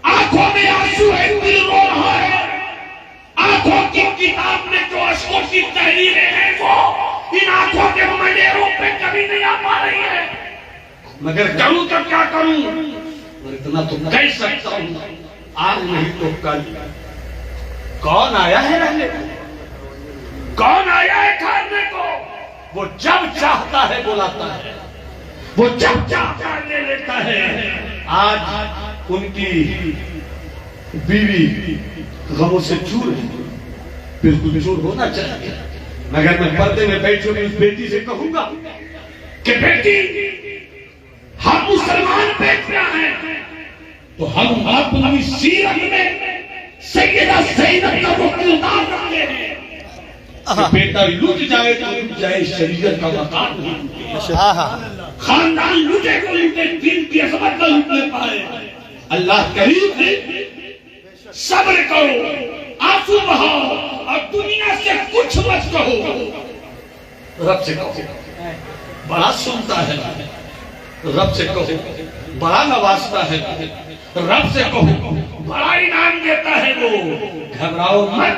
A: आंखों में आंसू है, दिल रो रहा है, आंखों की किताब में जो अशकों की तहरीरें हैं वो इन आंखों के मंडेरों पे कभी नहीं आ पा रही है। मगर करूं तो क्या करूं, इतना तो कह सकता हूं, आज नहीं तो कल। कौन आया है रहने को, कौन आया है खाने को, वो जब चाहता है बुलाता है, वो जब चाहता है ले लेता है। आज उनकी बीवी गमों से चूर है, बिल्कुल चूर होना चाहिए, मगर मैं पर्दे में बैठी हुई उस बेटी से कहूंगा कि बेटी हम मुसलमान बेटियां हैं, तो हम अपनी सीरत में सैयदा ज़ैनब का वो किरदार रखते हैं कि बेटा लुट जाए तो लुट जाए, शरीयत का मकान नहीं, खानदान लुटे को लुटे, दिन की अजमत का लुट ले पाए। अल्लाह करीम है, सब्र करो, आंसू बहाओ और दुनिया से कुछ मत कहो। रब से कहो, बड़ा सुनता है, रब से कहो, बड़ा नवाजता है, रब से कहो, बड़ा इनाम देता है वो। घबराओ मत,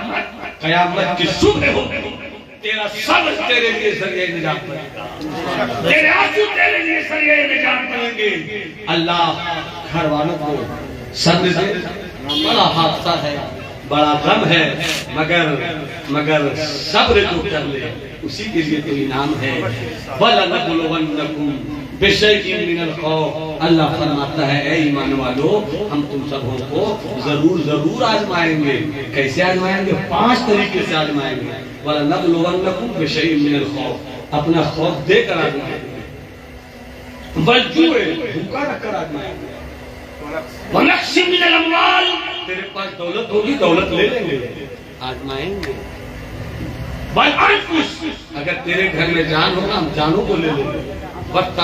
A: कयामत की सुबह हो, तेरा सब्र तेरे लिए सरिया निजात बनेगा, तेरे आंसू तेरे लिए सरिया निजात बनेंगे। अल्लाह घर वालों को सब्र दे। बड़ा हादसा है, बड़ा गम है, मगर सब्र जो कर ले उसी के लिए तो इनाम है। वलनबलवन्नकुम बिशैइन मिनल खौफ, अल्लाह फरमाता है ऐ ईमान वालो हम तुम सबों को जरूर जरूर आजमाएंगे। कैसे आजमाएंगे? 5 तरीके से आजमाएंगे। वलनबलवन्नकुम बिशैइन मिनल खौफ, अपना खौफ देकर आजमाएंगे, वलजुए भूखा रखकर आजमाएंगे, वनक्सी मिनल अमवाल, तेरे पास दौलत होगी दौलत ले लेंगे, आजमाएंगे। अगर तेरे घर में जान होगा हम जानों को ले लेंगे। वक्त